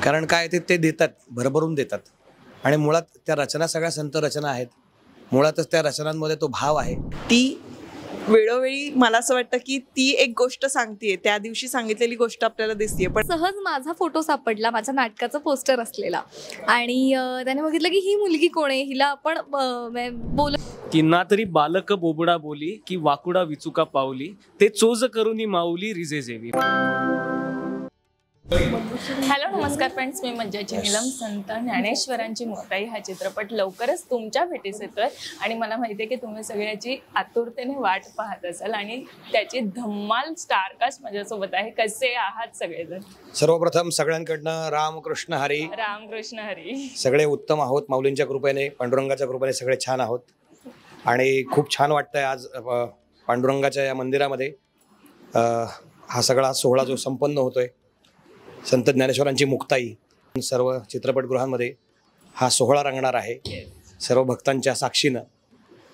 कारण काय ते देतात, भरभरून देतात. आणि मुळात त्या रचना सगळ्या संत रचना आहेत. मुळातच त्या रचनांमध्ये तो भाव आहे. ती वेळोवेळी मला असं वाटतं की ती एक गोष्ट सांगतेय, त्या दिवशी सांगितलेली गोष्ट आपल्याला दिसतेय. पण सहज माझा फोटो सापडला, माझ्या नाटकाचं पोस्टर असलेला, आणि त्याने बघितलं की ही मुलगी कोण आहे, हिला आपण बोल की ना तरी बालक बोबडा बोली की वाकुडा विचुका पावली ते चोज करूनी माऊली रिजे जेवी. हॅलो नमस्कार फ्रेंड्स, मी मज्जाची नीलम. संत ज्ञानेश्वरांची मुक्ताई हा चित्रपट लवकरच तुमच्या भेटीस येतोय आणि मला माहिती आहे की तुम्ही सगळ्याची आतुरतेने वाट पाहत असाल आणि त्याची धम्माल स्टारकास्ट माझ्यासोबत आहे. कसे आहात सगळेजण? सर्वप्रथम सगळ्यांकडनं रामकृष्ण हरी. रामकृष्ण हरी. सगळे उत्तम आहोत माऊलींच्या कृपेने, पांडुरंगाच्या कृपेने सगळे छान आहोत. आणि खूप छान वाटतंय आज पांडुरंगाच्या या मंदिरामध्ये हा सगळा सोहळा जो संपन्न होतोय, संत ज्ञानेश्वरांची मुक्ताई. सर्व चित्रपटगृहांमध्ये हा सोहळा रंगणार आहे सर्व भक्तांच्या साक्षीनं,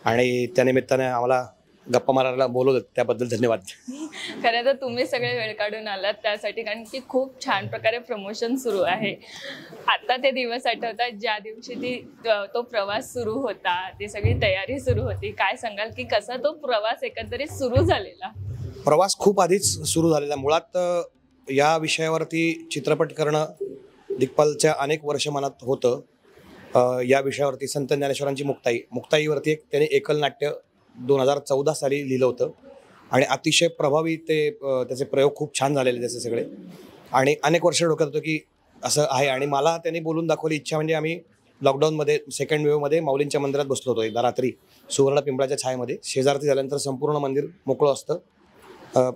आणि त्यानिमित्ताने आम्हाला गप्पा मारायला बोलवलं त्याबद्दल धन्यवाद. खरं तर तुम्ही सगळे वेळ काढून आलात त्यासाठी, कारण की खूप छान प्रकारे प्रमोशन सुरू आहे. आता ते दिवस आठवतात ज्या दिवशी तो प्रवास सुरू होता, ती सगळी तयारी सुरू होती. काय सांगाल की कसा तो प्रवास एकंदरीत सुरू झालेला? प्रवास खूप आधीच सुरू झालेला. मुळात या विषयावरती चित्रपट करणं दिग्पालच्या अनेक वर्ष मनात होतं. या विषयावरती संत ज्ञानेश्वरांची मुक्ताईवरती त्याने एकल नाट्य 2014 साली लिहिलं होतं आणि अतिशय प्रभावी त्याचे प्रयोग खूप छान झालेले त्याचे सगळे. आणि अनेक वर्ष डोक्यात होतं की असं आहे, आणि मला त्यांनी बोलून दाखवली इच्छा. म्हणजे आम्ही लॉकडाऊनमध्ये सेकंड वेव्हमध्ये माऊलींच्या मंदिरात बसलो होतो एकदा रात्री सुवर्ण पिंपळाच्या छायेमध्ये. शेजारती झाल्यानंतर संपूर्ण मंदिर मोकळं असतं,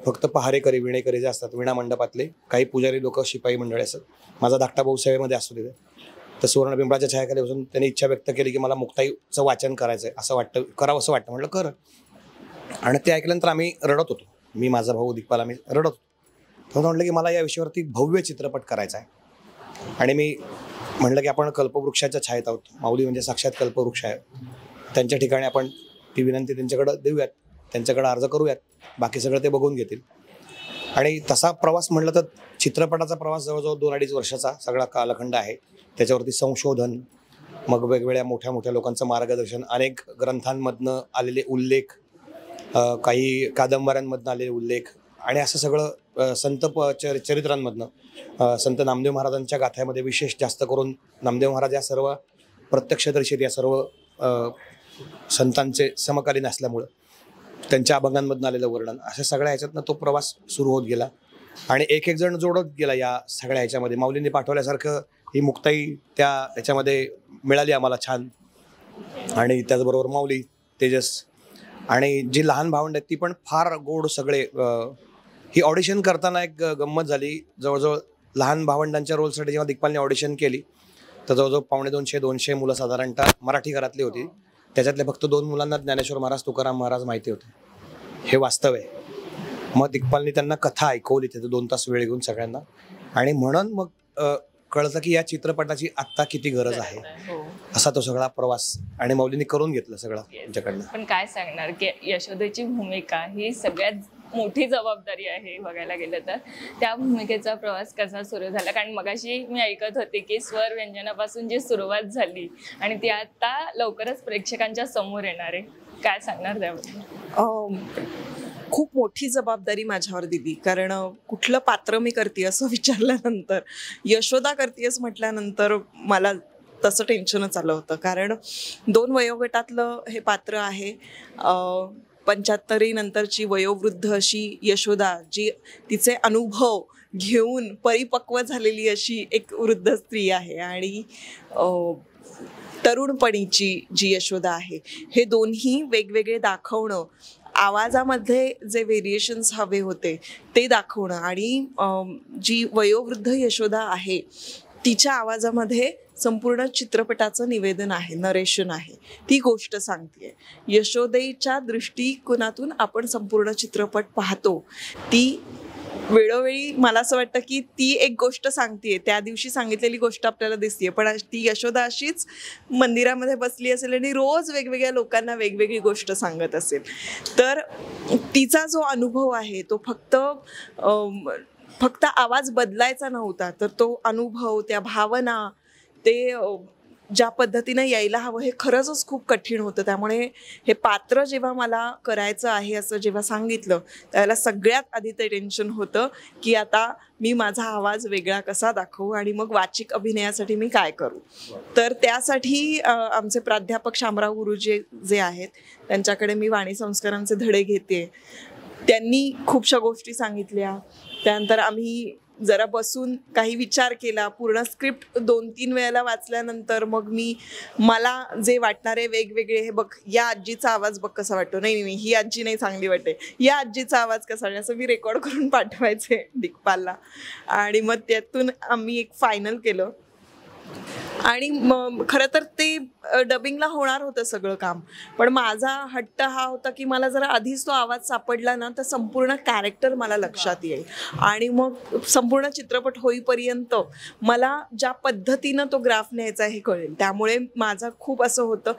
फक्त पहारेकरी विणेकरी जे असतात, विणा मंडपातले काही पुजारी लोक, शिपाई मंडळी असतात. माझा धाकटा भाऊ सेवेमध्ये असतो तिथे. तर सुवर्ण पिंपळाच्या छायाखाली बसून त्यांनी इच्छा व्यक्त केली की मला मुक्ताईचं वाचन करायचं आहे, असं वाटतं, करावं असं वाटतं. म्हटलं कर. आणि ते ऐकल्यानंतर आम्ही रडत होतो, मी, माझा भाऊ दिग्पाल, आम्ही रडत होतो. तेव्हा म्हटलं की मला या विषयावरती भव्य चित्रपट करायचा आहे. आणि मी म्हटलं की आपण कल्पवृक्षाच्या छायेत आहोत, माऊली म्हणजे साक्षात कल्पवृक्ष आहे, त्यांच्या ठिकाणी आपण ती विनंती त्यांच्याकडं देऊयात, त्यांच्याकडे अर्ज करूयात, बाकी सगळं ते बघून घेतील. आणि तसा प्रवास म्हटलं तर चित्रपटाचा प्रवास जवळजवळ 2-2.5 वर्षाचा सगळा कालखंड आहे. त्याच्यावरती संशोधन, मग वेगवेगळ्या मोठ्या मोठ्या लोकांचं मार्गदर्शन, अनेक ग्रंथांमधनं आलेले उल्लेख, काही कादंबऱ्यांमधनं आलेले उल्लेख, आणि असं सगळं संत चरित्रांमधनं. संत नामदेव महाराजांच्या गाथ्यामध्ये विशेष जास्त करून नामदेव महाराज या सर्व प्रत्यक्षदर्शी, या सर्व संतांचे समकालीन असल्यामुळं त्यांच्या अभंगांमधून आलेलं वर्णन, अशा सगळ्या ह्याच्यातनं तो प्रवास सुरू होत गेला. आणि एक एक जण जोडत गेला या सगळ्या ह्याच्यामध्ये. माऊलींनी पाठवल्यासारखं ही मुक्ताई त्याच्यामध्ये मिळाली आम्हाला छान. आणि त्याचबरोबर माऊली, तेजस आणि जी लहान भावंड आहेत ती पण फार गोड सगळे. ही ऑडिशन करताना एक गंमत झाली. जवळजवळ लहान भावंडांच्या रोलसाठी जेव्हा दिग्पालने ऑडिशन केली तर जवळजवळ 250 मुलं साधारणतः मराठी घरातली होती. त्याच्यातले फक्त 2 मुलांना ज्ञानेश्वर महाराज, तुकाराम महाराज माहिती होते. हे वास्तव आहे. मग दिग्पालनी त्यांना कथा ऐकवली तिथे 2 तास वेळ घेऊन सगळ्यांना. आणि म्हणून मग कळतं की या चित्रपटाची आत्ता किती गरज आहे. असा तो सगळा प्रवास आणि माऊलींनी करून घेतलं सगळं त्यांच्याकडनं. पण काय सांगणार की यशोदेची भूमिका ही सगळ्यात मोठी जबाबदारी आहे बघायला गेलं तर. त्या भूमिकेचा प्रवास कसा सुरू झाला? कारण मगाशी मी ऐकत होते की स्वर व्यंजनापासून जी सुरुवात झाली आणि ती आता लवकरच प्रेक्षकांच्या समोर येणार आहे. काय सांगणार त्याबद्दल? खूप मोठी जबाबदारी माझ्यावर दिली, कारण कुठलं पात्र मी करते असं विचारल्यानंतर, यशोदा करतेस म्हटल्यानंतर मला तसं टेन्शनच आलं होतं. कारण 2 वयोगटातलं हे पात्र आहे. 75 नंतरची वयोवृद्ध अशी यशोदा, जी तिचे अनुभव घेऊन परिपक्व झालेली अशी एक वृद्ध स्त्री आहे, आणि तरुणपणीची जी यशोदा आहे. हे दोन्ही वेगवेगळे दाखवणं, आवाजामध्ये जे व्हेरिएशन्स हवे होते ते दाखवणं, आणि जी वयोवृद्ध यशोदा आहे तिच्या आवाजामध्ये संपूर्ण चित्रपटाचं निवेदन आहे, नरेशन आहे, ती गोष्ट सांगते. यशोदेच्या दृष्टिकोनातून आपण संपूर्ण चित्रपट पाहतो. ती वेळोवेळी मला असं वाटतं की ती एक गोष्ट सांगतेय, त्या दिवशी सांगितलेली गोष्ट आपल्याला दिसतेय, पण ती यशोदा अशीच मंदिरामध्ये बसली असेल आणि रोज वेगवेगळ्या लोकांना वेगवेगळी गोष्ट सांगत असेल. तर तिचा जो अनुभव आहे तो फक्त फक्त आवाज बदलायचा नव्हता, तर तो अनुभव, त्या भावना, ते ज्या पद्धतीने यायला हवं हे खरंच खूप कठीण होतं. त्यामुळे हे पात्र जेव्हा मला करायचं आहे असं जेव्हा सांगितलं, त्याला सगळ्यात आधी ते टेन्शन होतं की आता मी माझा आवाज वेगळा कसा दाखवू आणि मग वाचिक अभिनयासाठी मी काय करू. तर त्यासाठी आमचे प्राध्यापक शामराव गुरुजी जे आहेत त्यांच्याकडे मी वाणी संस्कारांचे धडे घेते. त्यांनी खूपशा गोष्टी सांगितल्या. त्यानंतर आम्ही जरा बसून काही विचार केला. पूर्ण स्क्रिप्ट 2-3 वेळेला वाचल्यानंतर मग मला जे वाटणारे वेगवेगळे, हे बघ या आजीचा आवाज बघ कसा वाटतो, नाही ही आजी नाही चांगली वाटते, या आजीचा आवाज कसा वाटतो, असं मी रेकॉर्ड करून पाठवायचे दिग्पालला. आणि मग त्यातून आम्ही एक फायनल केलं. आणि खरं तर ते डबिंगला होणार होतं सगळं काम, पण माझा हट्ट हा होता की मला जरा आधीच तो आवाज सापडला ना तर संपूर्ण कॅरेक्टर मला लक्षात येईल आणि मग संपूर्ण चित्रपट होईपर्यंत मला ज्या पद्धतीनं तो ग्राफ न्यायचा हे कळेल. त्यामुळे माझं खूप असं होतं.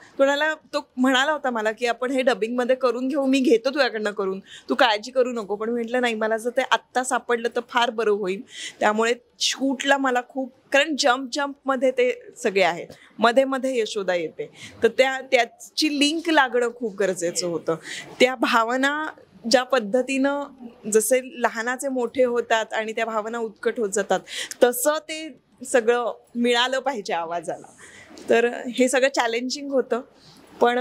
तो म्हणाला होता मला की आपण हे डबिंगमध्ये करून घेऊ, मी घेतो तुझ्याकडनं करून, तू काळजी करू नको. पण म्हटलं नाही, मला जर ते आत्ता सापडलं तर फार बरं होईल. त्यामुळे शूटला मला खूप, कारण जम्पमध्ये ते सगळे आहेत, मध्ये मध्ये यशोदा येते, तर त्याची लिंक लागणं खूप गरजेचं होतं. त्या भावना ज्या पद्धतीनं जसे लहानाचे मोठे होतात आणि त्या भावना उत्कट होत जातात तसं ते सगळं मिळालं पाहिजे आवाजाला. तर हे सगळं चॅलेंजिंग होतं, पण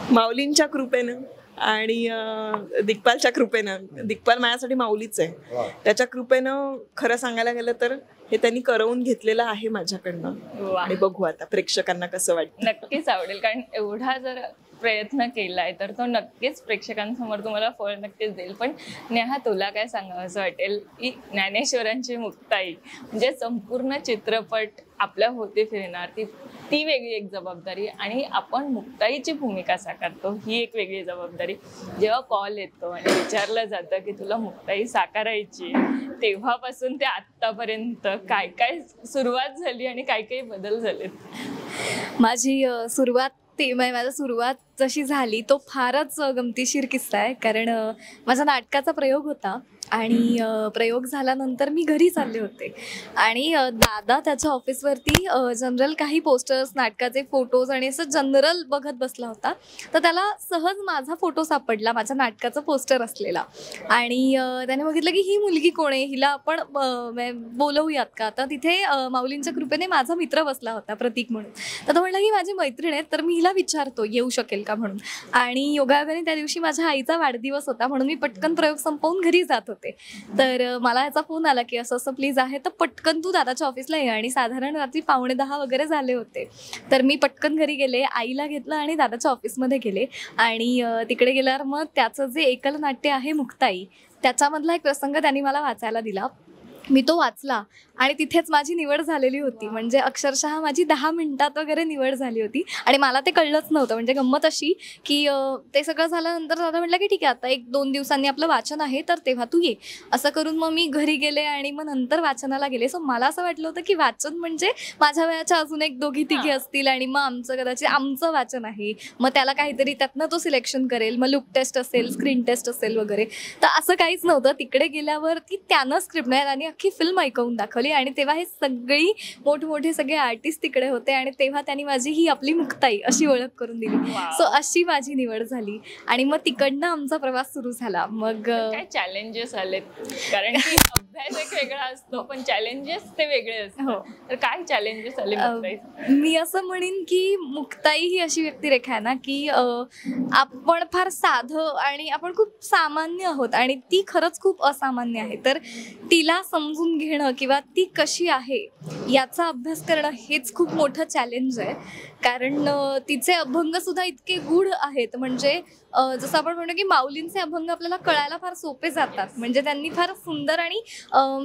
माऊलींच्या कृपेनं आणि दिग्पालच्या कृपेनं, दिग्पाल माझ्यासाठी माऊलीच आहे, त्याच्या कृपेनं खरं सांगायला गेलं तर हे त्यांनी करवून घेतलेलं आहे माझ्याकडनं. आणि बघू आता प्रेक्षकांना कसं वाटतं. नक्कीच आवडेल, कारण एवढा जर प्रयत्न केलाय तर तो नक्कीच प्रेक्षकांसमोर तुम्हाला फळ नक्कीच देईल. पण नेहा, तुला काय सांगावं असं वाटेल की ज्ञानेश्वरांची मुक्ताई म्हणजे संपूर्ण चित्रपट आपल्या होते फिरणार, ती वेगळी एक जबाबदारी, आणि आपण मुक्ताईची भूमिका साकारतो ही एक वेगळी जबाबदारी. जेव्हा कॉल येतो आणि विचारलं जातं की तुला मुक्ताई साकारायची, तेव्हापासून ते आत्तापर्यंत काय काय सुरुवात झाली आणि काय काय बदल झालेत? माझी सुरुवात जशी झाली तो फारच गमतीशीर किस्सा आहे. कारण माझा नाटकाचा प्रयोग होता आणि प्रयोग झाल्यानंतर मी घरी चालले होते आणि दादा त्याच्या ऑफिसवरती जनरल काही पोस्टर्स, नाटकाचे फोटोज आणि असं जनरल बघत बसला होता. तर त्याला सहज माझा फोटो सापडला, माझ्या नाटकाचं पोस्टर असलेला, आणि त्याने बघितलं की ही मुलगी कोण आहे, हिला आपण बोलवूयात का. तर तिथे माऊलींच्या कृपेने माझा मित्र बसला होता, प्रतीक म्हणून. तर तो म्हणला की माझी मैत्रीण आहे, तर मी हिला विचारतो येऊ शकेल का म्हणून. आणि योगायोगाने त्या दिवशी माझ्या आईचा वाढदिवस होता, म्हणून मी पटकन प्रयोग संपवून घरी जात होते. तर मला याचा फोन आला की असं असं प्लीज आहे, तर पटकन तू दादाच्या ऑफिसला ये. आणि साधारण रात्री 9:45 वगैरे झाले होते. तर मी पटकन घरी गेले, आईला घेतलं आणि दादाच्या ऑफिसमध्ये गेले. आणि तिकडे गेल्यावर मग त्याचं जे एकल नाट्य आहे मुक्ताई, त्याच्यामधला एक प्रसंग त्यांनी मला वाचायला दिला. मी तो वाचला आणि तिथेच माझी निवड झालेली होती. म्हणजे अक्षरशः माझी 10 मिनिटात वगैरे निवड झाली होती आणि मला ते कळलंच नव्हतं. म्हणजे गंमत अशी की ते सगळं झाल्यानंतर दादा म्हटलं की ठीक आहे, आता 1-2 दिवसांनी आपलं वाचन आहे तर तेव्हा तू ये. असं करून मग मी घरी गेले आणि मग नंतर वाचनाला गेले. सो मला असं वाटलं होतं की वाचन म्हणजे माझ्या वयाच्या अजून 1-2-3 असतील आणि मग आमचं वाचन आहे, मग त्याला काहीतरी त्यातनं तो सिलेक्शन करेल, मग लुक टेस्ट असेल, स्क्रीन टेस्ट असेल वगैरे. तर असं काहीच नव्हतं. तिकडे गेल्यावर की त्यानं स्क्रिप्ट नाही आणि अख्खी फिल्म ऐकवून दाखवली. आणि तेव्हा हे सगळी मोठमोठे सगळे आर्टिस्ट तिकडे होते आणि तेव्हा त्यांनी माझी ही आपली मुक्ताई अशी ओळख करून दिली. सो अशी माझी निवड झाली आणि मग तिकडनं आमचा प्रवास सुरू झाला. मग काय चॅलेंजेस आलेत? कारण की अभ्यास एक वेगळा असतो पण चॅलेंजेस ते वेगळे असतात. तर काय चॅलेंजेस आले मुक्ताई? मी असं म्हणेन की मुक्ताई ही अशी व्यक्तिरेखा आहे ना की आपण फार साधं आणि आपण खूप सामान्य आहोत आणि ती खरंच खूप असामान्य आहे. तर तिला समजून घेणं किंवा ती कशी आहे याचा अभ्यास करणं हेच खूप मोठं चॅलेंज आहे. कारण तिचे अभंग सुद्धा इतके गूढ आहेत. म्हणजे जसं आपण म्हणतो की माऊलींचे अभंग आपल्याला कळायला फार सोपे जातात. म्हणजे त्यांनी फार सुंदर आणि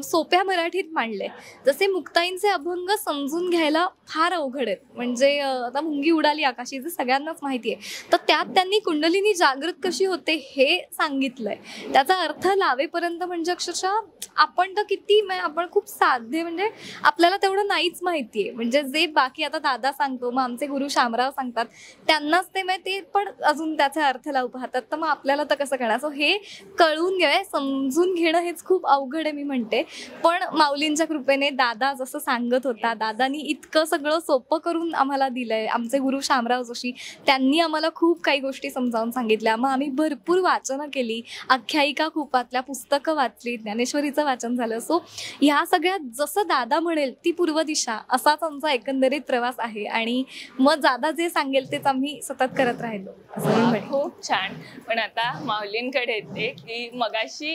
सोप्या मराठीत मांडले. जसे मुक्ताईंचे अभंग समजून घ्यायला फार अवघड आहेत. म्हणजे आता मुंगी उडाली आकाशी जे सगळ्यांनाच माहिती आहे, तर त्यात त्यांनी कुंडलिनी जागृत कशी होते हे सांगितलंय. त्याचा अर्थ लावेपर्यंत म्हणजे अक्षरशः आपण तर किती किती म्हणजे आपण खूप साधे, म्हणजे आपल्याला तेवढं नाहीच माहितीये. म्हणजे जे बाकी आता दादा सांगतो, मग आमचे गुरु शामराव सांगतात, त्यांनाच ते पण अजून त्याचा अर्थ लावू पाहतात. तर मग आपल्याला तर कसं कळणार? सो हे कळून घ्यावे, समजून घेणं हेच खूप अवघड आहे मी म्हणते. पण माऊलींच्या कृपेने दादा जसं सांगत होता, दादानी इतकं सगळं सोपं करून आम्हाला दिलंय. आमचे गुरु शामराव जोशी, त्यांनी आम्हाला खूप काही गोष्टी समजावून सांगितल्या. मग आम्ही भरपूर वाचनं केली, आख्यायिका खूपातल्या पुस्तकं वाचली, ज्ञानेश्वरीचं वाचन झालं. सो ह्या सगळ्यात जसं दादा म्हणेल ती पूर्व दिशा, असाच आमचा एकंदरीत प्रवास आहे. आणि मग दादा जे सांगेल तेच आम्ही सतत करत राहिलो असं मी म्हणेन. खूप छान. पण आता माऊलींकडे येते की मगाशी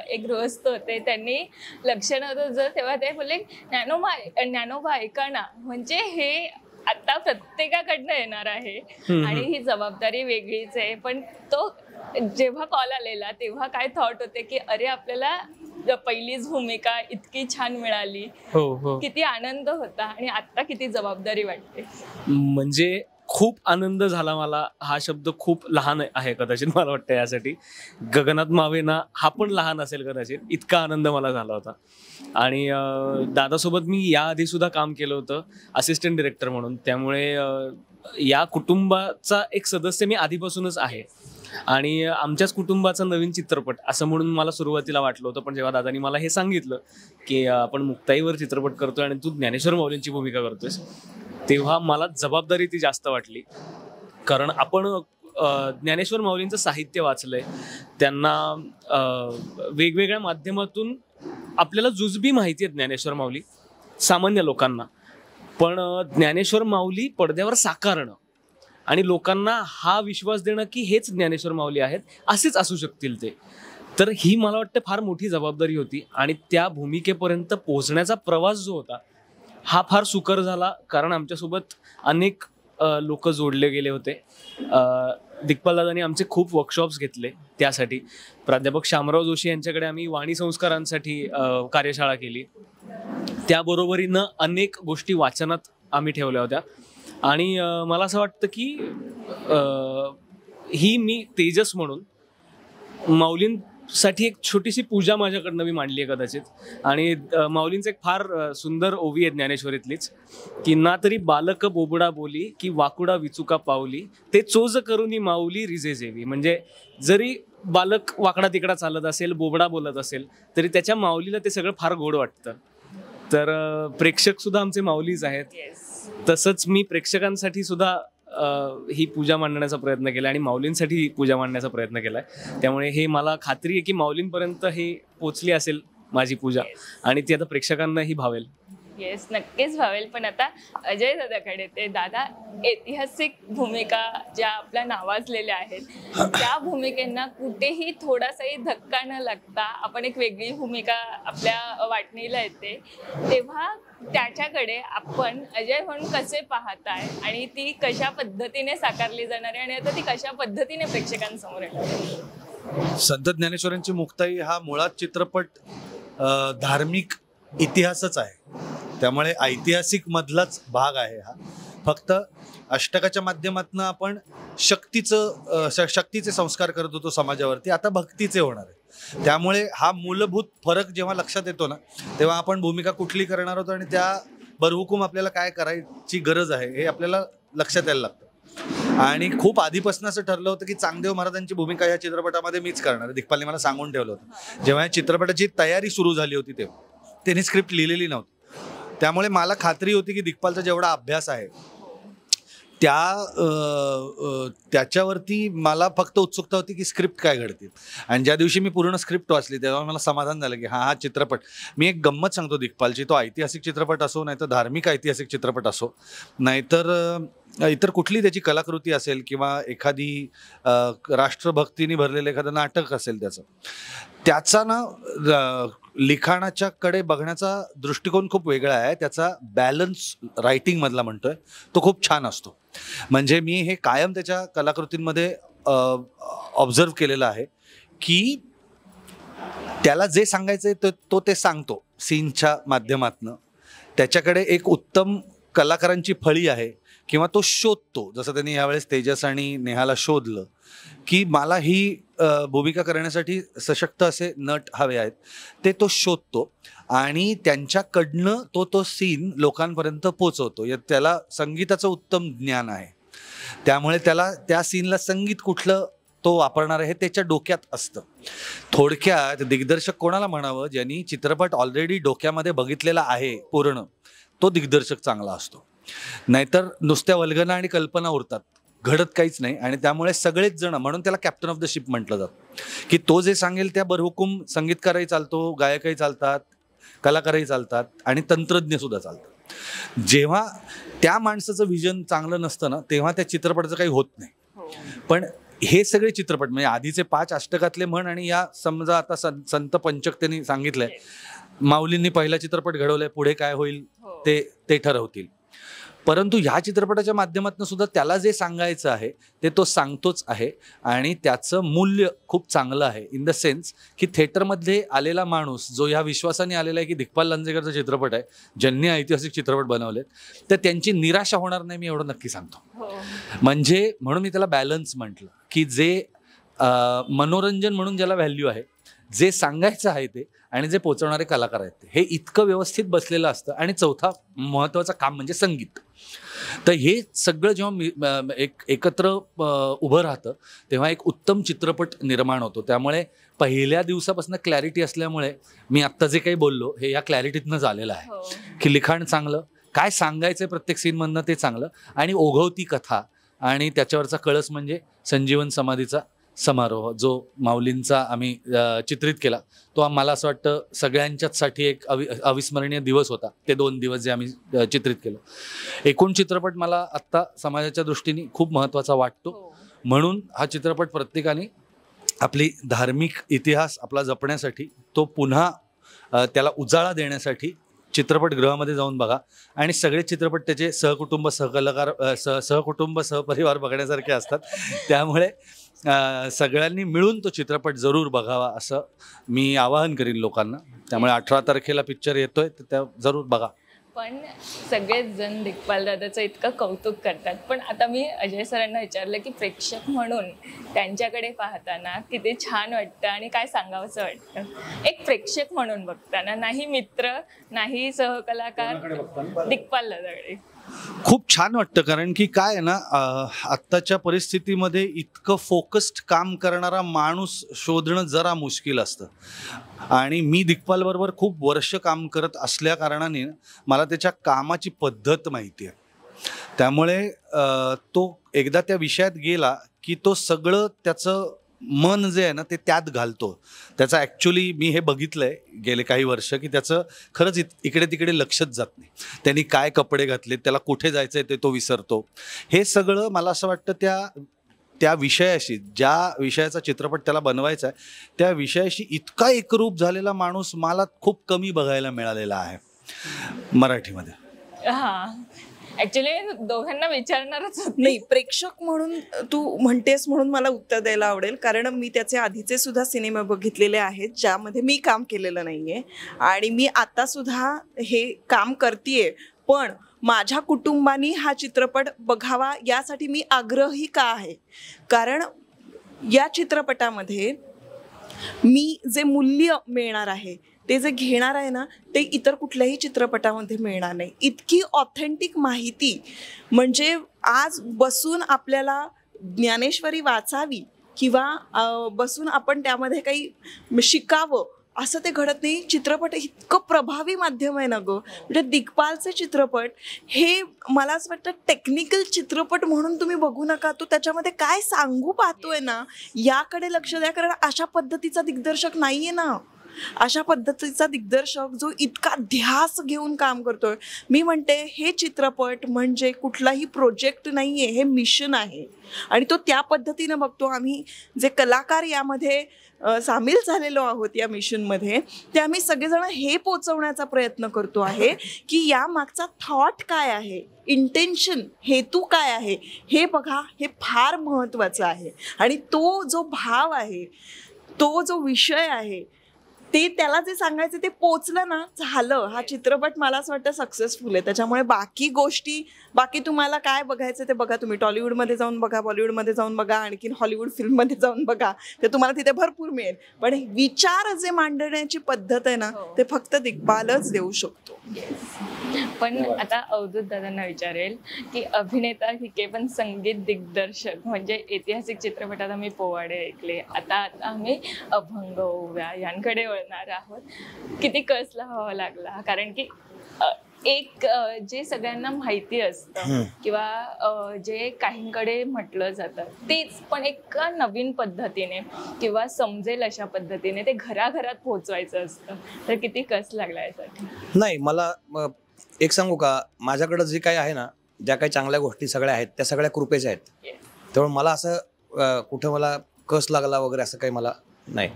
एक गृहस्थ होते, त्यांनी लक्ष नव्हतं जर तेव्हा ते बोलले ज्ञानोबा ऐका ना. म्हणजे हे आता प्रत्येकाकडनं येणार आहे आणि ही जबाबदारी वेगळीच आहे. पण तो जेव्हा कॉल आलेला तेव्हा काय थॉट होते की अरे आपल्याला पहिलीच भूमिका इतकी छान मिळाली, किती आनंद होता आणि आता किती जबाबदारी वाटते. म्हणजे खूप आनंद झाला मला. हा शब्द खूप लहान आहे कदाचित, मला वाटतं यासाठी. गगनात मावेना हा पण लहान असेल कदाचित, इतका आनंद मला झाला होता. आणि दादासोबत मी याआधी सुद्धा काम केलं होतं असिस्टंट डिरेक्टर म्हणून, त्यामुळे या कुटुंबाचा एक सदस्य मी आधीपासूनच आहे. आणि आमच्याच कुटुंबाचा नवीन चित्रपट असं म्हणून मला सुरुवातीला वाटलं होतं. पण जेव्हा दादानी मला हे सांगितलं की आपण मुक्ताईवर चित्रपट करतोय आणि तू ज्ञानेश्वर माऊलींची भूमिका करतोयस, तेव्हा मला जबाबदारी ती जास्त वाटली. कारण आपण ज्ञानेश्वर माऊलींचं साहित्य वाचलंय, त्यांना वेगवेगळ्या माध्यमातून आपल्याला जुजबी माहिती आहे ज्ञानेश्वर माऊली सामान्य लोकांना. पण ज्ञानेश्वर माऊली पडद्यावर साकारणं आणि लोकांना हा विश्वास देणं की हेच ज्ञानेश्वर माऊली आहेत, असेच असू शकतील ते, तर ही मला वाटतं फार मोठी जबाबदारी होती. आणि त्या भूमिकेपर्यंत पोहोचण्याचा प्रवास जो होता हा फार सुकर झाला. कारण आमच्यासोबत अनेक लोक जोडले गेले होते. दिग्पाल दादांनी आमचे खूप वर्कशॉप्स घेतले त्यासाठी. प्राध्यापक शामराव जोशी यांच्याकडे आम्ही वाणी संस्कारांसाठी कार्यशाळा केली. त्याबरोबरीनं अनेक गोष्टी वाचनात आम्ही ठेवल्या होत्या. आणि मला असं वाटतं की ही मी तेजस म्हणून माऊलींसाठी एक छोटीशी पूजा माझ्याकडनं मी मांडली आहे कदाचित. आणि माऊलींचं एक फार सुंदर ओवी आहे ज्ञानेश्वरीतलीच की ना तरी बालक बोबडा बोली की वाकुडा विचुका पावली, ते चोज करूनी माऊली रिजे जेवी. म्हणजे जरी बालक वाकडा तिकडा चालत असेल, बोबडा बोलत असेल, तरी त्याच्या माऊलीला ते सगळं फार गोड वाटतं. तर प्रेक्षक सुद्धा आमचे माऊलीच आहेत. तसंच मी प्रेक्षकांसाठी सुद्धा ही पूजा मांडण्याचा प्रयत्न केला आणि माऊलींसाठी ही पूजा मांडण्याचा प्रयत्न केलाय. त्यामुळे हे मला खात्री आहे की माऊलींपर्यंत हे पोचली असेल माझी पूजा आणि ती आता प्रेक्षकांनाही भावेल. येस, नक्कीच भावेल. पण आता अजय दादाकडे ते दादा, ऐतिहासिक भूमिका ज्या आपल्या नावाजलेल्या आहेत त्या भूमिकेंना कुठेही थोडासाही धक्का न लागता आपण एक वेगळी भूमिका आपल्या वाटणीला येते, तेव्हा त्याच्याकडे आपण अजय म्हणून कसे पाहताय आणि ती कशा पद्धतीने साकारली जाणार आहे आणि आता ती कशा पद्धतीने प्रेक्षकांसमोर येणार? संत ज्ञानेश्वरांची मुक्ताई हा मुळात चित्रपट धार्मिक इतिहासच आहे, त्यामुळे ऐतिहासिक मधलाच भाग आहे हा. फक्त अष्टकाच्या माध्यमातून आपण शक्तीचे संस्कार करत होतो समाजावरती, आता भक्तीचे होणार आहे. त्यामुळे हा मूलभूत फरक जेव्हा लक्षात येतो ना, तेव्हा आपण भूमिका कुठली करणार होतो आणि त्या बरहुकूम आपल्याला काय करायची गरज आहे हे आपल्याला लक्षात यायला लागतं. आणि खूप आधीपासून असं ठरलं होतं की चांगदेव महाराजांची भूमिका या चित्रपटामध्ये मीच करणार आहे. दिग्पालने मला सांगून ठेवलं होतं. जेव्हा या चित्रपटाची तयारी सुरू झाली होती तेव्हा त्यांनी स्क्रिप्ट लिहिलेली नव्हती. त्यामुळे मला खात्री होती की दिग्पालचा जेवढा अभ्यास आहे त्याच्यावरती मला फक्त उत्सुकता होती की स्क्रिप्ट काय घडतील. आणि ज्या दिवशी मी पूर्ण स्क्रिप्ट वाचली तेव्हा मला समाधान झालं की हा चित्रपट, मी एक गंमत सांगतो दिग्पालची, तो ऐतिहासिक चित्रपट असो, नाहीतर धार्मिक ऐतिहासिक चित्रपट असो, नाहीतर इतर कुठली त्याची कलाकृती असेल किंवा एखादी राष्ट्रभक्तीने भरलेलं एखादं नाटक असेल, त्याचा ना लिखाणाच्या कडे बघण्याचा दृष्टिकोन खूप वेगळा आहे. त्याचा बॅलन्स रायटिंग मधला म्हणतोय तो खूप छान असतो. म्हणजे मी हे कायम त्याच्या कलाकृतींमध्ये ऑब्झर्व केलेलं आहे की त्याला जे सांगायचंय तो ते सांगतो सीनच्या माध्यमातनं. त्याच्याकडे एक उत्तम कलाकारांची फळी आहे किंवा तो शोधतो, जसं त्यांनी यावेळेस तेजस आणि नेहाला शोधलं की मला ही भूमिका करण्यासाठी सशक्त असे नट हवे आहेत, ते तो शोधतो आणि त्यांच्याकडनं तो सीन लोकांपर्यंत पोचवतो. त्याला संगीताचं उत्तम ज्ञान आहे, त्यामुळे त्याला त्या सीनला संगीत कुठलं तो वापरणार आहे हे त्याच्या डोक्यात असतं. थोडक्यात दिग्दर्शक कोणाला म्हणावं, ज्यांनी चित्रपट ऑलरेडी डोक्यामध्ये बघितलेला आहे पूर्ण, तो दिग्दर्शक चांगला असतो. नाहीतर नुसत्या वल्गना आणि कल्पना उरतात, घडत काहीच नाही. आणि त्यामुळे सगळेच जण, म्हणून त्याला कॅप्टन ऑफ द शिप म्हटलं जातं, की तो जे सांगेल त्या बरहुकूम संगीतकारही चालतो, गायकही चालतात, कलाकारही चालतात आणि तंत्रज्ञ सुद्धा चालतात. जेव्हा त्या माणसाचं विजन चांगलं नसतं ना, तेव्हा त्या चित्रपटाचं काही होत नाही. पण हे सगळे चित्रपट म्हणजे आधीचे 5 अष्टकातले म्हण आणि या समजा आता संत पंचक त्यांनी सांगितलंय, माऊलींनी पहिला चित्रपट घडवलाय, पुढे काय होईल ते ठरवतील. परंतु ह्या चित्रपटाच्या माध्यमातून सुद्धा त्याला जे सांगायचं आहे ते तो सांगतोच आहे आणि त्याचं मूल्य खूप चांगलं आहे. इन द सेन्स की थिएटरमध्ये आलेला माणूस जो ह्या विश्वासाने आलेला आहे की दिग्पाल लांजेकरचा चित्रपट आहे, ज्यांनी ऐतिहासिक चित्रपट बनवलेत, तर त्यांची निराशा होणार नाही, मी एवढं नक्की सांगतो. म्हणजे म्हणून मी त्याला बॅलन्स म्हटलं, की जे मनोरंजन म्हणून ज्याला व्हॅल्यू आहे, जे सांगायचं आहे ते आणि जे पोचवणारे कलाकार आहेत ते, हे इतकं व्यवस्थित बसलेलं असतं. आणि चौथा महत्त्वाचं काम म्हणजे संगीत. तर हे सगळं जेव्हा एकत्र उभं राहतं तेव्हा एक उत्तम चित्रपट निर्माण होतो. त्यामुळे पहिल्या दिवसापासून क्लॅरिटी असल्यामुळे मी आत्ता जे काही बोललो हे या क्लॅरिटीतनं झालेलं आहे, की लिखाण चांगलं, काय सांगायचं प्रत्येक सीनमधनं ते चांगलं, आणि ओघवती कथा आणि त्याच्यावरचा कळस म्हणजे संजीवन समाधीचा समारोह जो माऊलींचा आम्ही चित्रित केला, तो मला असं वाटतं सगळ्यांच्याचसाठी एक अविस्मरणीय दिवस होता. ते 2 दिवस जे आम्ही चित्रित केलं. एकूण चित्रपट मला आत्ता समाजाच्या दृष्टीने खूप महत्त्वाचा वाटतो. म्हणून हा चित्रपट प्रत्येकाने आपली धार्मिक इतिहास आपला जपण्यासाठी, तो पुन्हा त्याला उजाळा देण्यासाठी चित्रपटगृहामध्ये जाऊन बघा. आणि सगळे चित्रपट त्याचे सहकुटुंब सहपरिवार बघण्यासारखे असतात. त्यामुळे सगळ्यांनी मिळून तो चित्रपट जरूर बघावा असं मी आवाहन करीन लोकांना. त्यामुळे 18 तारखेला पिक्चर येतोय, तर त्या जरूर बघा. पण सगळेच जण दिग्पाल दादाचं इतकं कौतुक करतात, पण आता मी अजय सरांना विचारलं की प्रेक्षक म्हणून त्यांच्याकडे पाहताना किती छान वाटतं आणि काय सांगावंसं वाटतं, एक प्रेक्षक म्हणून बघताना, नाही मित्र नाही सहकलाकार, दिग्पाल दादाकडे खूप छान वाटतं. कारण की काय आहे ना, आत्ताच्या परिस्थितीमध्ये इतकं फोकस्ड काम करणारा माणूस शोधणं जरा मुश्किल असतं. आणि मी दिग्पाल बरोबर खूप वर्ष काम करत असल्या कारणाने मला त्याच्या कामाची पद्धत माहिती आहे. त्यामुळे तो एकदा त्या विषयात गेला की तो सगळं त्याचं मन जे आहे ना ते त्यात घालतो. त्याचा ॲक्च्युली मी हे बघितलंय गेले काही वर्ष की त्याचं खरंच इकडे तिकडे लक्षच जात नाही. त्यांनी काय कपडे घातले, त्याला कुठे जायचंय ते तो विसरतो. हे सगळं मला असं वाटतं त्या विषयाशी, ज्या विषयाचा चित्रपट त्याला बनवायचा आहे त्या विषयाशी इतका एकरूप झालेला माणूस मला खूप कमी बघायला मिळालेला आहे मराठीमध्ये. हां, ऍक्च्युली दोघांना विचारणारच होते. नाही, प्रेक्षक म्हणून तू म्हणतेस म्हणून मला उत्तर द्यायला आवडेल, कारण मी त्याचे आधीचे सुद्धा सिनेमे बघितलेले आहेत ज्यामध्ये मी काम केलेलं नाहीये आणि मी आता सुद्धा हे काम करतेय. पण माझ्या कुटुंबानी हा चित्रपट बघावा यासाठी मी आग्रही का आहे, कारण या चित्रपटामध्ये मी जे मूल्य मिळणार आहे ते जे घेणार आहे ना ते इतर कुठल्याही चित्रपटामध्ये मिळणार नाही. इतकी ऑथेंटिक माहिती, म्हणजे आज बसून आपल्याला ज्ञानेश्वरी वाचावी किंवा बसून आपण त्यामध्ये काही शिकावं असं ते घडत नाही. चित्रपट इतकं प्रभावी माध्यम आहे ना गं. म्हणजे दिग्पालचे चित्रपट हे मला असं वाटतं टेक्निकल चित्रपट म्हणून तुम्ही बघू नका, तो त्याच्यामध्ये काय सांगू पाहतोय ना याकडे लक्ष द्या, कारण अशा पद्धतीचा दिग्दर्शक नाहीये ना. अशा पद्धतीचा दिग्दर्शक जो इतका ध्यास घेऊन काम करतोय. मी म्हणते हे चित्रपट म्हणजे कुठलाही प्रोजेक्ट नाहीये, हे मिशन आहे आणि तो त्या पद्धतीनं बघतो. आम्ही जे कलाकार यामध्ये सामील झालेलो आहोत या मिशनमध्ये, ते आम्ही सगळेजण हे पोचवण्याचा प्रयत्न करतो आहे की या मागचा थॉट काय आहे, इंटेन्शन, हेतू काय आहे हे बघा. हे फार महत्त्वाचं आहे आणि तो जो भाव आहे, तो जो विषय आहे ते त्याला जे सांगायचं ते पोचलं ना, झालं. हा चित्रपट मला असं वाटतं सक्सेसफुल आहे. त्याच्यामुळे बाकी तुम्हाला काय बघायचं ते बघा. तुम्ही टॉलिवूडमध्ये जाऊन बघा, बॉलिवूडमध्ये जाऊन बघा, आणखीन हॉलिवूड फिल्ममध्ये जाऊन बघा, ते तुम्हाला तिथे भरपूर मिळेल. पण विचार जे मांडण्याची पद्धत आहे ना, ते फक्त दिग्पालच देऊ शकतो. पण आता अवधूत दादांना विचारेल की अभिनेता ठीक आहे, पण संगीत दिग्दर्शक म्हणजे ऐतिहासिक चित्रपटात आम्ही पोवाडे ऐकले, आता आम्ही अभंग, ओव्या यांकडे वळणार आहोत. किती कस लावावा लागला? कारण की जे सगळ्यांना माहिती असतं किंवा जे काहींकडे म्हटलं जातं तेच पण एका नवीन पद्धतीने किंवा समजेल अशा पद्धतीने ते घराघरात पोहोचवायचं असतं, तर किती कस लागला यासाठी? नाही, मला एक सांगू का, माझ्याकडं जे काही आहे ना, ज्या काही चांगल्या गोष्टी सगळ्या आहेत त्या सगळ्या कृपेच्या आहेत. त्यामुळे मला असं कुठं मला कस लागला वगैरे असं काही मला नाही.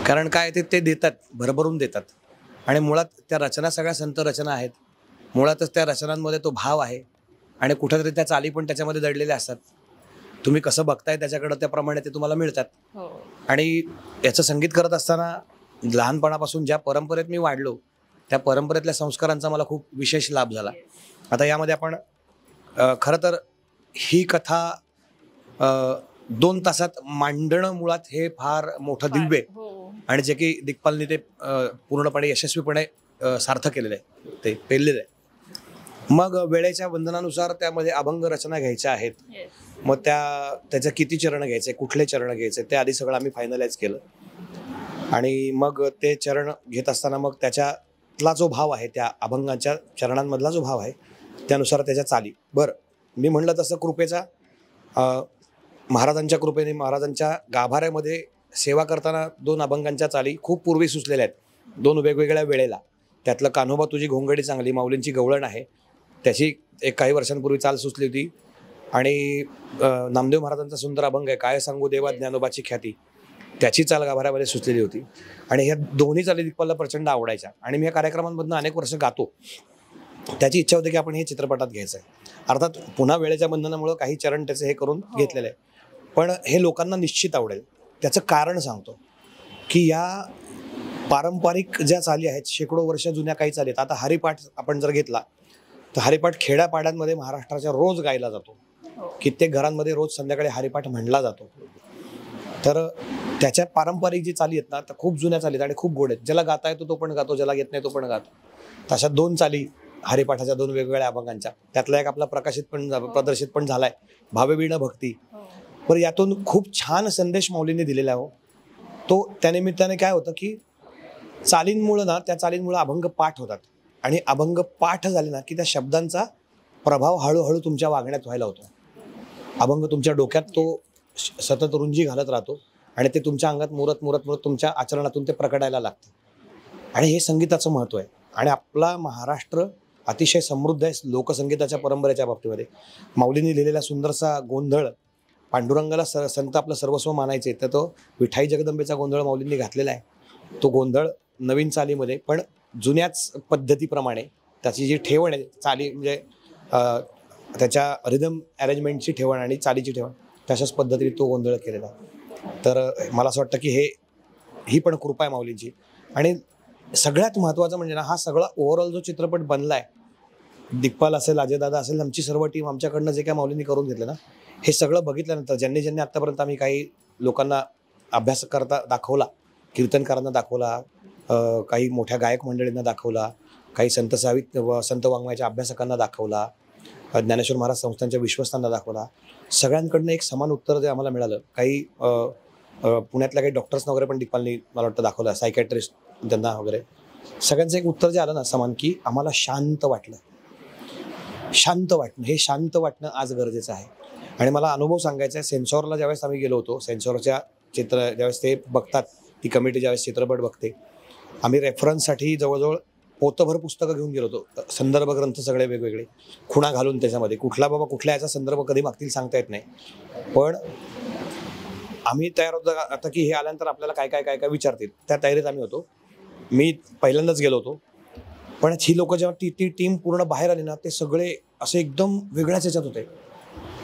कारण काय ते देतात, भरभरून देतात. आणि मुळात त्या रचना सगळ्या संत रचना आहेत. मुळातच त्या रचनांमध्ये तो भाव आहे आणि कुठेतरी त्या चाली पण त्याच्यामध्ये दडलेल्या असतात. तुम्ही कसं बघताय त्याच्याकडं त्याप्रमाणे ते तुम्हाला मिळतात. आणि याचं संगीत करत असताना लहानपणापासून ज्या परंपरेत मी वाढलो त्या परंपरेतल्या संस्कारांचा मला खूप विशेष लाभ झाला. आता यामध्ये आपण खरं तर ही कथा 2 तासात मांडणं मुळात हे फार मोठं दिव्य आहे. आणि जे की दिग्पालने ते पूर्णपणे यशस्वीपणे सार्थ केलेलं आहे, ते पेललेलं आहे. मग वेळेच्या बंधनानुसार त्यामध्ये अभंग रचना घ्यायच्या आहेत. मग त्याचं किती चरण घ्यायचे, कुठले चरण घ्यायचे, ते आधी सगळं आम्ही फायनलाइज केलं. आणि मग ते चरण घेत असताना मग त्याच्यातला जो भाव आहे, त्या अभंगाच्या चरणांमधला जो भाव आहे त्यानुसार त्याच्या चाली. बरं, मी म्हणलं तसं कृपेचा महाराजांच्या कृपेने महाराजांच्या गाभाऱ्यामध्ये सेवा करताना 2 अभंगांच्या चाली खूप पूर्वी सुचलेल्या आहेत, 2 वेगवेगळ्या वेळेला. त्यातलं कान्होबा तुझी घोंगडी चांगली, माऊलींची गवळण आहे, त्याची एक काही वर्षांपूर्वी चाल सुचली होती. आणि नामदेव महाराजांचा सुंदर अभंग आहे, काय सांगू देवा ज्ञानोबाची ख्याती, त्याची चाल गाभाऱ्यामध्ये सुचलेली होती. आणि ह्या दोन्ही चाली दिग्पालला प्रचंड आवडायच्या. आणि मी या कार्यक्रमांमधून अनेक वर्ष गातो. त्याची इच्छा होती की आपण हे चित्रपटात घ्यायचं आहे. अर्थात पुन्हा वेळेच्या बंधनामुळे काही चरण त्याचे हे करून घेतलेलं आहे, पण हे लोकांना निश्चित आवडेल. त्याचं कारण सांगतो की या पारंपरिक ज्या चाली आहेत, शेकडो वर्ष जुन्या काही चाली आहेत. आता हरिपाठ आपण जर घेतला तर हरिपाठ खेड्यापाड्यांमध्ये महाराष्ट्राच्या रोज गायला जातो. कित्येक घरांमध्ये रोज संध्याकाळी हरिपाठ म्हणला जातो. तर त्याच्या पारंपरिक जी चाली आहेत ना, तर खूप जुन्या चाली आहेत आणि खूप गोड आहेत. ज्याला गाता येतो तो पण गातो, ज्याला येत नाही तो पण गातो. तशा 2 चाली हरिपाठाच्या 2 वेगवेगळ्या अभंगांच्या, त्यातला एक आपला प्रदर्शित पण झालाय, भाववीण भक्ती. पण यातून खूप छान संदेश माऊलींनी दिलेला आहे. तो त्यानिमित्ताने काय होतं की चालींमुळं ना, त्या चालींमुळं अभंग पाठ होतात. आणि अभंग पाठ झाले ना की त्या शब्दांचा प्रभाव हळूहळू तुमच्या वागण्यात व्हायला होतो. अभंग तुमच्या डोक्यात तो सतत रुंजी घालत राहतो आणि ते तुमच्या अंगात मुरत मुरत मुरत तुमच्या आचरणातून ते प्रकटायला लागतं. आणि हे संगीताचं महत्त्व आहे. आणि आपला महाराष्ट्र अतिशय समृद्ध आहे लोकसंगीताच्या परंपरेच्या बाबतीमध्ये. माऊलींनी लिहिलेला सुंदरसा गोंधळ, पांडुरंगाला संत आपलं सर्वस्व मानायचे, तर तो विठाई जगदंबेचा गोंधळ माऊलींनी घातलेला आहे. तो गोंधळ नवीन चालीमध्ये पण जुन्याच पद्धतीप्रमाणे त्याची जी ठेवण आहे, चाली म्हणजे त्याच्या रिदम अरेंजमेंटची ठेवण आणि चालीची ठेवण तशाच पद्धतीने तो गोंधळ केलेला आहे. तर मला असं वाटतं की ही पण कृपा आहे माऊलींची. आणि सगळ्यात महत्त्वाचं म्हणजे ना, हा सगळा ओव्हरऑल जो चित्रपट बनला आहे, दिग्पाल असेल, अजयदादा असेल, आमची सर्व टीम, आमच्याकडनं जे काय माऊलींनी करून घेतलं ना, हे सगळं बघितल्यानंतर ज्यांनी आत्तापर्यंत आम्ही काही लोकांना अभ्यास करता दाखवला, कीर्तनकारांना दाखवला, काही मोठ्या गायक मंडळींना दाखवला, काही संत वाङ्मयाच्या अभ्यासकांना दाखवला, ज्ञानेश्वर महाराज संस्थांच्या विश्वस्तांना दाखवला. सगळ्यांकडनं एक समान उत्तर जे आम्हाला मिळालं. काही पुण्यातल्या काही डॉक्टर्सना वगैरे पण दिग्पालनी मला वाटतं दाखवलं, सायकॅट्रिस्ट त्यांना वगैरे. सगळ्यांचं एक उत्तर जे आलं ना समान, की आम्हाला शांत वाटलं. शांत वाटणं, हे शांत वाटणं आज गरजेचं आहे. आणि मला अनुभव सांगायचा आहे, सेन्सॉरला ज्यावेळेस आम्ही गेलो होतो, सेन्सॉरच्या ज्यावेळेस ते बघतात, ती कमिटी ज्यावेळेस चित्रपट बघते, आम्ही रेफरन्ससाठी जवळजवळ पोतभर पुस्तकं घेऊन गेलो होतो. संदर्भ ग्रंथ सगळे वेगवेगळे खुणा घालून त्याच्यामध्ये. कुठल्या याचा संदर्भ कधी मागतील सांगता येत नाही. पण आम्ही तयार होतो आता की हे आल्यानंतर आपल्याला काय काय काय काय विचारतील, त्या तयारीत आम्ही होतो. मी पहिल्यांदाच गेलो होतो. पण ही लोक जेव्हा ती टीम पूर्ण बाहेर आली ना, ते सगळे असे एकदम वेगळ्याच याच्यात होते.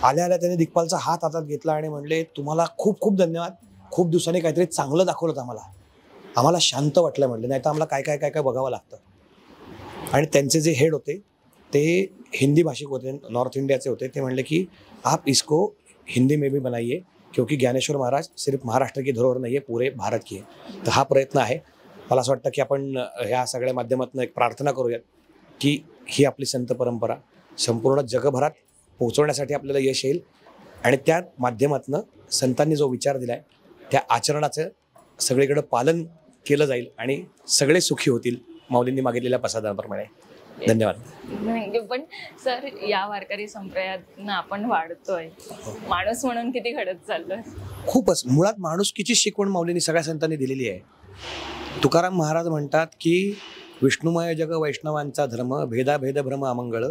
आल्या त्यांनी दिग्पालचा हात हातात घेतला आणि म्हणले, तुम्हाला खूप खूप धन्यवाद, खूप दिवसांनी काहीतरी चांगलं दाखवलं आम्हाला. आम्हाला शांत वाटलं म्हणले, नाही तर आम्हाला काय काय काय काय बघावं लागतं. आणि त्यांचे जे हेड होते ते हिंदी भाषिक होते, नॉर्थ इंडियाचे होते. ते म्हणले की आप इसको हिंदी में भी बनाइए क्योंकि ज्ञानेश्वर महाराज सिर्फ महाराष्ट्र की धरोहर नाही आहे, पूरे भारत की आहे. तर हा प्रयत्न आहे. मला असं वाटतं की आपण ह्या सगळ्या माध्यमातून एक प्रार्थना करूयात की ही आपली संत परंपरा संपूर्ण जगभरात पोहोचवण्यासाठी आपल्याला यश येईल आणि त्या माध्यमातून संतांनी जो विचार दिला आहे त्या आचरणाचं सगळीकडे पालन केलं जाईल आणि सगळे सुखी होतील माऊलींनी मागितलेल्या प्रसादाप्रमाणे. धन्यवाद. पण सर, या वारकरी संप्रदायातनं आपण वाढतोय, माणूस म्हणून किती घडत चाललोय. खूपच. मुळात माणुसकीची शिकवण माऊलींनी सगळ्या संतांनी दिलेली आहे. तुकाराम महाराज म्हणतात की विष्णुमय जग वैष्णवांचा धर्म, भेदाभेद भ्रम अमंगळ.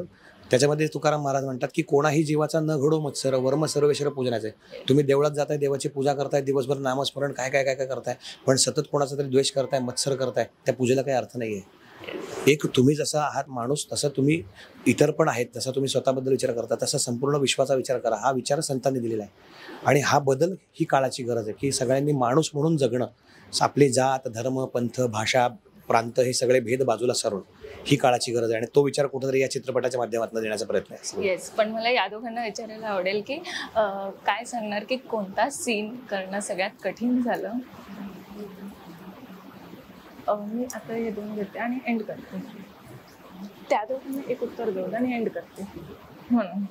त्याच्यामध्ये तुकाराम महाराज म्हणतात की कोणाही जीवाचा न घडो मत्सर, वर्म सर्वेश्वर पूजनाचे. तुम्ही देवळात जाताय, देवाची पूजा करताय, दिवसभर नामस्मरण काय काय काय काय करताय, पण सतत कोणाचा तरी द्वेष करताय, मत्सर करताय, त्या पूजेला काही अर्थ नाही आहे. एक तुम्ही जसा आहात माणूस तसं तुम्ही इतर पण आहेत. जसा तुम्ही स्वतःबद्दल विचार करता तसा संपूर्ण विश्वाचा विचार करा. हा विचार संतांनी दिलेला आहे आणि हा बदल ही काळाची गरज आहे की सगळ्यांनी माणूस म्हणून जगणं. आपली जात, धर्म, पंथ, भाषा, प्रांत हे सगळे भेद बाजूला सारून ही काळाची गरज आहे आणि तो विचार कुठेतरी या चित्रपटाच्या माध्यमातून देण्याचा प्रयत्न आहे. येस, पण मला या दोघांना विचारायला आवडेल की काय सांगणार की कोणता सीन करणं सगळ्यात कठीण झालं. मी आता हे दोन घेते आणि एंड करते. त्या दोघांना एक उत्तर देऊन आणि एंड करते. म्हणून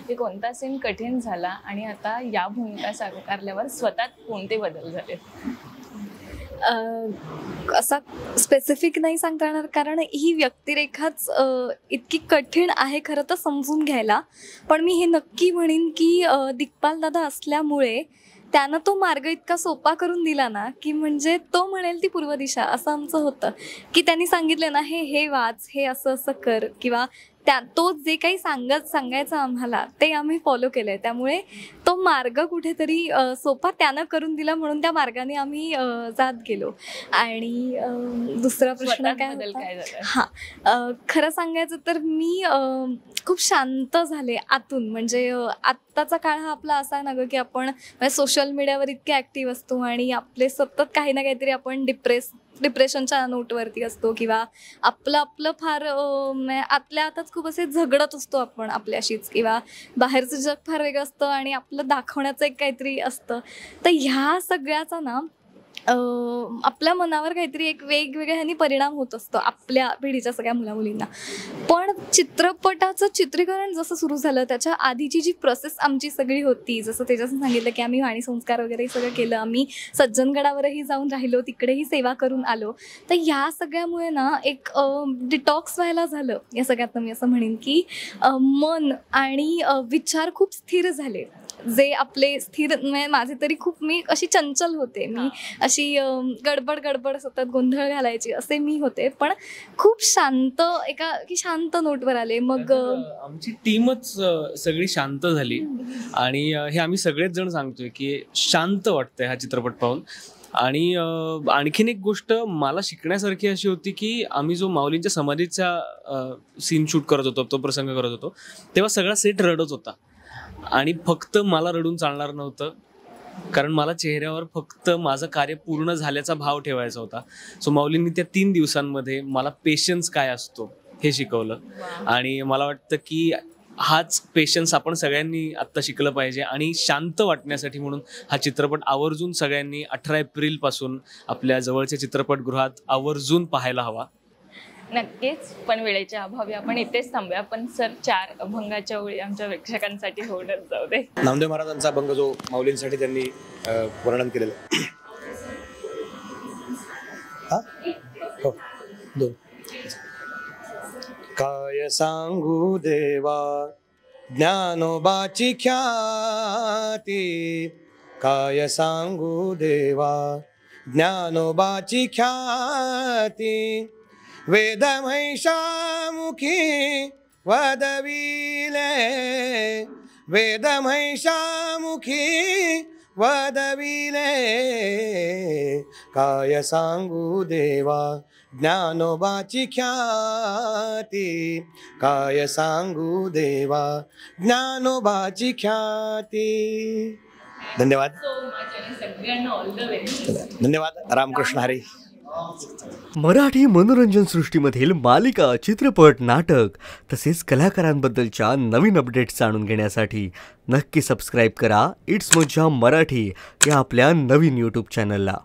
की कोणता सीन कठीण झाला आणि आता या भूमिका साकारल्यावर स्वतःत कोणते बदल झाले. असा स्पेसिफिक नाही सांगता येणार कारण ही व्यक्तिरेखाच इतकी कठीण आहे खरं तर समजून घ्यायला. पण मी हे नक्की म्हणेन की दिग्पाल दादा असल्यामुळे त्यानं तो मार्ग इतका सोपा करून दिला ना की म्हणजे तो म्हणेल ती पूर्व दिशा. असं आमचं होतं की त्यांनी सांगितलं ना हे वाच, हे असं असं कर, किंवा तो जे काही सांगायचं आम्हाला ते आम्ही फॉलो केलंय. त्यामुळे तो मार्ग कुठेतरी सोपा त्यानं करून दिला म्हणून त्या मार्गाने आम्ही जात गेलो. आणि दुसरा प्रश्न काय होता? हां, खरं सांगायचं तर मी खूप शांत झाले आतून. म्हणजे आत्ताचा काळ हा आपला असा ना गं की आपण सोशल मीडियावर इतके ॲक्टिव्ह असतो आणि आपले सतत काही ना काहीतरी आपण डिप्रेशनच्या नोटवरती असतो किंवा आपलं फार आतल्या आताच खूप असे झगडत असतो आपण आपल्याशीच, किंवा बाहेरचं जग फार वेगळं असतं आणि आपलं दाखवण्याचं एक काहीतरी असतं. तर ह्या सगळ्याचा ना आपल्या मनावर काहीतरी एक वेगवेगळ्या ह्यानी परिणाम होत असतो आपल्या पिढीच्या सगळ्या मुलामुलींना. पण चित्रपटाचं चित्रीकरण जसं सुरू झालं त्याच्या आधीची जी प्रोसेस आमची सगळी होती, जसं तेजसने सांगितलं की आम्ही वाणी संस्कार वगैरे सगळं केलं, आम्ही सज्जनगडावरही जाऊन राहिलो, तिकडेही सेवा करून आलो. तर ह्या सगळ्यामुळे ना एक डिटॉक्स व्हायला झालं. या सगळ्यात मी असं म्हणेन की मन आणि विचार खूप स्थिर झाले. जे आपले स्थिर, माझे तरी खूप, मी अशी चंचल होते, मी अशी गडबड सतत गोंधळ घालायची असे मी होते, पण खूप शांत शांत नोटवर आले. मग आमची टीमच सगळी शांत झाली आणि हे आम्ही सगळेच जण सांगतोय की शांत वाटतंय हा चित्रपट पाहून. आणि आणखीन एक गोष्ट मला शिकण्यासारखी अशी होती की आम्ही जो माऊलींच्या समाधीचा सीन शूट करत होतो, तो प्रसंग करत होतो, तेव्हा सगळा सेट रडत होता आणि फक्त मला रडून चालणार नव्हतं कारण मला चेहऱ्यावर फक्त माझं कार्य पूर्ण झाल्याचा भाव ठेवायचा होता. सो माऊलींनी त्या 3 दिवसांमध्ये मला पेशन्स काय असतो हे शिकवलं आणि मला वाटतं की हाच पेशन्स आपण सगळ्यांनी आत्ता शिकलं पाहिजे. आणि शांत वाटण्यासाठी म्हणून हा चित्रपट आवर्जून सगळ्यांनी 18 एप्रिलपासून आपल्या जवळच्या चित्रपटगृहात आवर्जून पाहायला हवा. नक्कीच, पण वेळेच्या अभावी आपण इथेच थांबूया. पण सर, 4 अभंगाच्या ओळी आमच्या प्रेक्षकांसाठी होऊनच जाऊ दे. नामदेव महाराजांचा अभंग जो माऊलींसाठी त्यांनी वर्णन केलेलं. हो, 2. काय सांगू देवा ज्ञानोबाची ख्याती, काय सांगू देवा ज्ञानोबाची ख्याती, वेद महिषामुखी वदविले, वेद महिषामुखी वदविले, काय सांगू देवा ज्ञानोबाची ख्याती, काय सांगू देवा ज्ञानोबाची ख्याती. धन्यवाद. सगळ्यांना ऑल द बेस्ट. धन्यवाद. रामकृष्ण हरी. मराठी मनोरंजन सृष्टीमधील मालिका, चित्रपट, नाटक तसेच कलाकारांबद्दलच्या नवीन अपडेट्स जाणून घेण्यासाठी नक्की सबस्क्राईब करा इट्स मज्जा मराठी या आपल्या नवीन यूट्यूब चॅनलला.